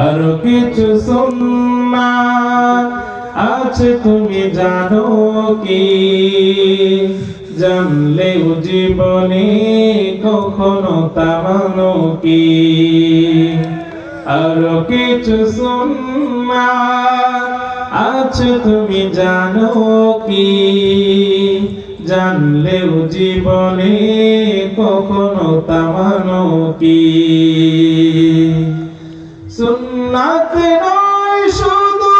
আরো কিছু সুন্নাত আছে তুমি জানো কি? জানলেও জীবনে কখনো তা মানো কি? আরো কিছু সুন্নাত আছে তুমি জানো কি? জানলেও জীবনে কখনো তা মানো কি? সুন্নাত নয় শুধু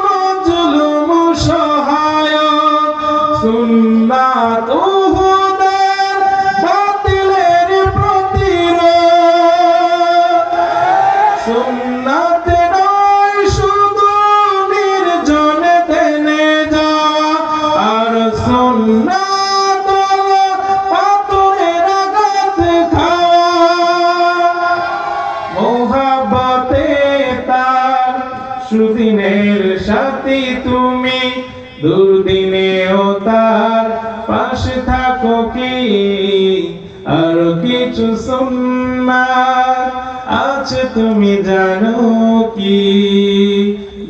মজলুম সহায়ক, সুন্নাত উহুদের বাতিলের প্রতিরোধ। সুন্নাত নয় শুধু নির্জনে ধ্যানে যাওয়া, আর সুন্নাত পাথরের আঘাত খাওয়া। মোহাব্বতে তার সুদিনের সাথী তুমি, দুর্দিনেও তার পাশে থাকো কি? আর কিছু সুন্নাত আছে তুমি জানো কি?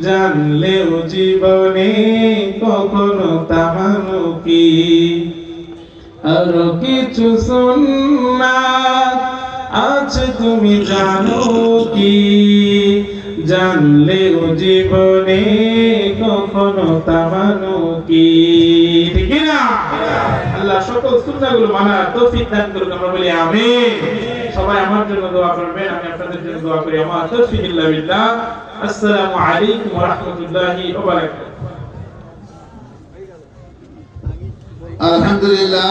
জানলেও জীবনে কখনো তা মানো কি? আর কিছু সুন্নাত আছে তুমি জানো কি? জানলেও জীবনে কখনো তা মানো কি? ঠিক না? আল্লাহ সকল সুন্নাহগুলো মানার তৌফিক দান করুন, আমরা বলি আমিন। সবাই আমার জন্য দোয়া করবেন, আমি আপনাদের জন্য দোয়া করি। আমার তৌফিক ইল্লা বিল্লাহ। আসসালামু আলাইকুম ওয়া রাহমাতুল্লাহি ওয়া বারাকাতুহু। আলহামদুলিল্লাহ।